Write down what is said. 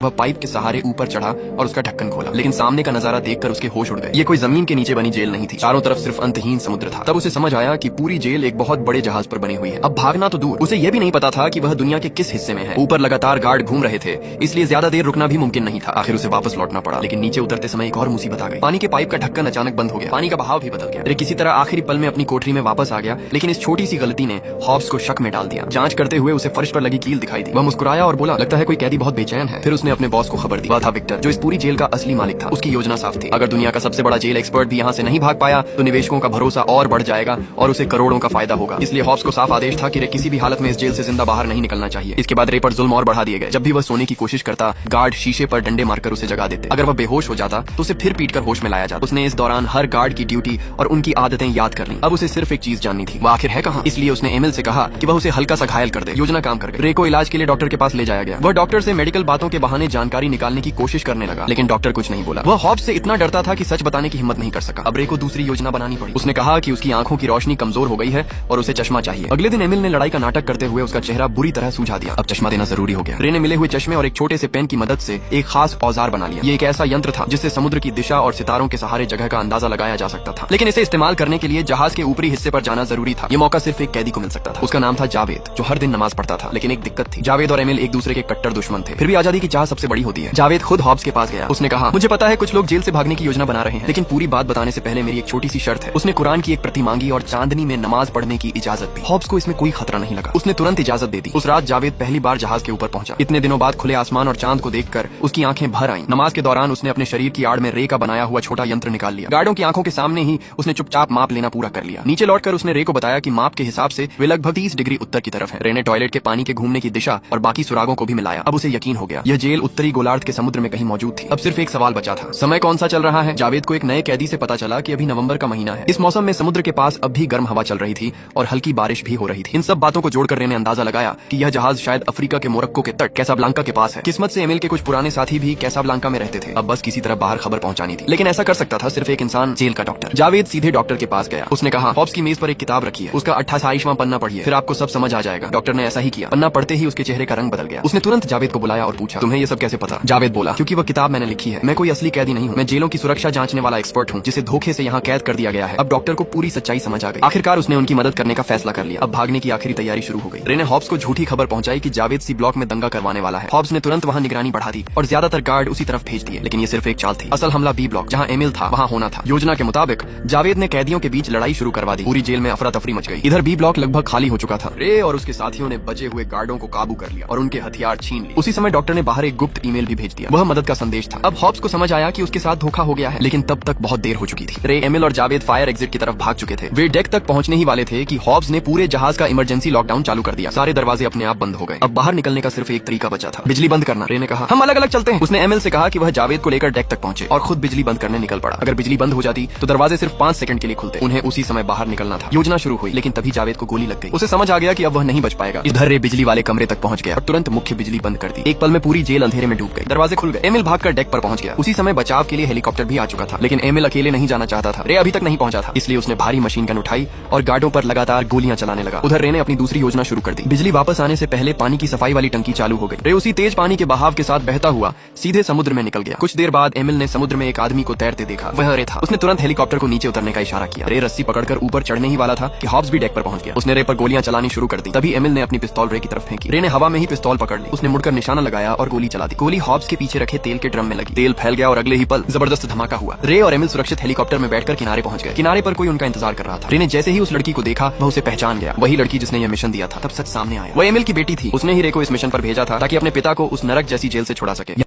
वह पाइप के सहारे ऊपर चढ़ा और उसका ढक्कन खोला, लेकिन सामने का नजारा देखकर उसके होश उड़ गए। ये कोई जमीन के नीचे बनी जेल नहीं थी, चारों तरफ सिर्फ अंतहीन समुद्र था। तब उसे समझ आया कि पूरी जेल एक बहुत बड़े जहाज पर बनी हुई है। अब भागना तो दूर, उसे यह भी नहीं पता था कि वह दुनिया के किस हिस्से में है। ऊपर लगातार गार्ड घूम रहे थे, इसलिए ज्यादा देर रुकना भी मुमकिन नहीं था। आखिर उसे वापस लौटना पड़ा, लेकिन नीचे उतरते समय एक और मुसीबत आ गई। पानी के पाइप का ढक्कन अचानक बंद हो गया, पानी का बहाव भी बदल गया। रे किसी तरह आखिरी पल में अपनी कोठरी में वापस आ गया, लेकिन इस छोटी सी गलती ने हॉब्स को शक में डाल दिया। जांच करते हुए उसे फर्श पर लगी कील दिखाई दी। वह मुस्कुराया और बोला, लगता है कोई कैदी बहुत बेचैन है। फिर उसने अपने बॉस को खबर दी। वह था विक्टर, जो इस पूरी जेल का असली मालिक था। उसकी योजना साफ थी, अगर दुनिया का सबसे बड़ा जेल एक्सपर्ट भी यहाँ से नहीं भाग पाया तो निवेशकों का भरोसा और बढ़ जाएगा और उसे करोड़ों का फायदा होगा। इसलिए हॉब्स को साफ आदेश था कि रे किसी भी हालत में इस जेल से जिंदा बाहर नहीं निकलना चाहिए। इसके बाद रे पर जुल्म और बढ़ा दिए गए। जब भी वह सोने की कोशिश करता, गार्ड शीशे पर डंडे मारकर उसे जगा देते। अगर वह बेहोश हो जाता तो उसे फिर पीटकर होश में लाया जाता। उसने इस दौरान हर गार्ड की ड्यूटी और उनकी आदतें याद कर ली। अब उसे सिर्फ एक चीज जाननी थी, वह आखिर है कहाँ। इसलिए उसने एमिल से कहा कि वह उसे हल्का सा घायल कर दे। योजना काम कर गई। रे को इलाज के लिए डॉक्टर के पास ले जाया गया। वह डॉक्टर से मेडिकल बातों के बहाने जानकारी निकालने की कोशिश करने लगा, लेकिन डॉक्टर कुछ नहीं बोला। वह हॉब्स से इतना डरता था कि सच बताने की हिम्मत नहीं कर सका। अब रे को दूसरी योजना बनानी पड़ी। उसने कहा कि उसकी आंखों की रोशनी कमजोर हो गई है और उसे चश्मा चाहिए। अगले दिन एमिल ने लड़ाई का नाटक करते हुए उसका चेहरा बुरी तरह सूझा दिया। अब चश्मा देना जरूरी हो गया। रे ने मिले हुए चश्मे और एक छोटे से पेन की मदद से एक खास औजार बना लिया। ये एक ऐसा यंत्र था जिससे समुद्र की दिशा और सितारों के सहारे जगह का अंदाजा लगाया जा सकता था, लेकिन इसे इस्तेमाल करने के लिए जहाज के ऊपरी हिस्से पर जाना जरूरी था। ये मौका सिर्फ एक कैदी को मिल सकता था। उसका नाम था जावेद, जो हर दिन नमाज पढ़ता था। लेकिन एक दिक्कत थी, जावेद और एमिल एक दूसरे के कट्टर दुश्मन थे। फिर भी आजादी की चाह सबसे बड़ी होती है। जावेद खुद हॉब्स के पास गया। उसने कहा, मुझे पता है कुछ लोग जेल से भागने की योजना बना रहे हैं, लेकिन पूरी बात बताने से पहले मेरी एक छोटी सी शर्त है। उसने कुरान की एक प्रति मांगी और चांदनी में नमाज पढ़ने की इजाजत दी। हॉब्स को इसमें कोई खतरा नहीं लगा। उसने तुरंत इजाजत दे दी। उस रात जावेद पहली बार जहाज के ऊपर पहुंचा। इतने दिनों बाद खुले आसमान और चांद को देखकर उसकी आंखें भर आईं। नमाज के दौरान उसने अपने शरीर की आड़ में रे का बनाया हुआ छोटा यंत्र निकाल लिया। गार्डों की आंखों के सामने ही उसने चुपचाप माप लेना पूरा कर लिया। नीचे लौटकर उसने रे को बताया कि माप के हिसाब से वे लगभग 30 डिग्री उत्तर की तरफ है। रे ने टॉयलेट के पानी के घूमने की दिशा और बाकी सुरागों को भी मिलाया। अब उसे यकीन हो गया, यह जेल उत्तरी गोलार्ध के समुद्र में कहीं मौजूद थी। अब सिर्फ एक सवाल बचा था, समय कौन सा चल रहा है। जावेद को एक नए कैदी से पता चला कि अभी नवंबर का महीना है। इस मौसम में समुद्र के पास अब भी गर्म हवा चल रही थी और हल्की बारिश भी हो रही थी। इन सब बातों को जोड़कर रे ने अंदाजा लगाया कि यह जहाज शायद अफ्रीका के मोरक्को के तट कैसाब्लांका के पास है। किस्मत से एमिल के कुछ पुराने साथी भी कैसाब्लांका में रहते थे। अब बस किसी तरह बाहर खबर पहुंचानी थी, लेकिन ऐसा कर सकता था सिर्फ एक इंसान, जेल का डॉक्टर। जावेद सीधे डॉक्टर के पास गया। उसने कहा, हॉब्स की मेज पर एक किताब रखी है, उसका 28वां पन्ना पढ़िए, फिर आपको सब समझ आ जाएगा। डॉक्टर ने ऐसा ही किया। पन्ना पढ़ते ही उसके चेहरे का रंग बदल गया। उसने तुरंत जावेद को बुलाया और पूछा, तुम्हें ये सब कैसे पता। जावेद बोला, क्योंकि वह किताब मैंने लिखी है। मैं कोई असली कैदी नहीं हूँ, मैं जेलों की सुरक्षा जांचने वाला एक्सपर्ट हूँ, जिसे धोखे से यहाँ कैद कर दिया गया है। अब डॉक्टर को पूरी सच्चाई समझ आ गई। आखिरकार उसने उनकी मदद करने का फैसला कर लिया। अब भागने की आखिरी तैयारी शुरू हो गई। रे ने हॉब्स को झूठी खबर पहुंचाई कि जावेद सी ब्लॉक में दंगा करवाने वाला है। हॉब्स ने तुरंत वहां निगरानी बढ़ा दी और ज्यादातर गार्ड उसी तरफ भेज दिए, लेकिन ये सिर्फ एक चाल थी। असल हमला बी ब्लॉक, जहां एमिल था, वहां होना था। योजना के मुताबिक जावेद ने कैदियों के बीच लड़ाई शुरू करवा दी। पूरी जेल में अफरा तफरी मच गई। इधर बी ब्लॉक लगभग खाली हो चुका था। रे और उसके साथियों ने बचे हुए गार्डों को काबू कर लिया और उनके हथियार छीन लिए। उसी समय डॉक्टर ने बाहर एक गुप्त ईमेल भी भेज दिया। वह मदद का संदेश था। अब हॉब्स को समझ आया कि उसके साथ धोखा हो गया है, लेकिन तब तक बहुत देर हो चुकी थी। रे, एमिल और जावेद फायर एग्जिट की तरफ भाग चुके थे। वे डेक तक पहुंचने ही वाले थे कि हॉब्स ने पूरे जहाज का इमरजेंसी लॉकडाउन चालू कर दिया। सारे दरवाजे अपने आप बंद हो गए। अब बाहर निकलने का सिर्फ एक तरीका बचा था, बिजली बंद करना। रे ने कहा, हम अलग अलग चलते हैं। उसने एमिल से कहा कि वह जावेद को लेकर डेक तक पहुंचे और खुद बिजली बंद करने निकल पड़ा। अगर बिजली बंद हो जाती तो दरवाजे सिर्फ 5 सेकंड के लिए खुलते। उन्हें उसी समय बाहर निकलना था। योजना शुरू हुई, लेकिन तभी जावेद को गोली लग गई। उसे समझ आ गया कि अब वह नहीं बच पाएगा। इधर रे बिजली वाले कमरे तक पहुंच गया और तुरंत मुख्य बिजली बंद कर दी। एक पल में पूरी जेल अंधेरे में डूब गई। दरवाजे खुल गए। एमिल भागकर डेक पर पहुंच गया। उसी समय बचाव के लिए हेलीकॉप्टर भी आ चुका था, लेकिन एमिल अकेले नहीं जाना चाहता था। रे अभी तक नहीं पहुंचा था, इसलिए उसने भारी मशीन गन उठाई और गार्डों पर लगातार गोलियां चलाने लगा। उधर रे ने अपनी दूसरी योजना शुरू कर दी। बिजली वापस आने से पहले पानी की सफाई वाली टंकी चालू हो गई। रे उसी तेज पानी के बहाव के साथ बहता हुआ सीधे समुद्र में निकल गया। कुछ देर बाद एमिल ने समुद्र में एक आदमी को तैरते देखा। वह रे था। उसने तुरंत हेलीकॉप्टर को नीचे उतरने का इशारा किया। रे रस्सी पकड़कर ऊपर चढ़ने ही वाला था कि हॉब्स भी डेक पर पहुंच गया। उसने रे पर गोलियां चलानी शुरू कर दी। तभी एमिल ने अपनी पिस्तौल रे की तरफ फेंकी। रे ने हवा में ही पिस्तौल पकड़ ली। उसने मुड़कर निशाना लगाया और गोली चला दी। गोली हॉब्स के पीछे रखे तेल के ड्रम में लगी। तेल फैल गया और अगले ही पल जबरदस्त धमाका हुआ। रे और एमिल सुरक्षित हेलीकॉप्टर में बैठकर किनारे पहुंच गए। किनारे पर कोई उनका इंतजार कर रहा था। रे ने जैसे ही उस लड़की को देखा, वह उसे पहचान गया। वही लड़की जिसने यह मिशन दिया था। तब सच सामने आया, वह एमिल की बेटी थी। उसने ही रे को इस मिशन पर भेजा था ताकि अपने पिता को उस नरक जैसी जेल से छुड़ा सके।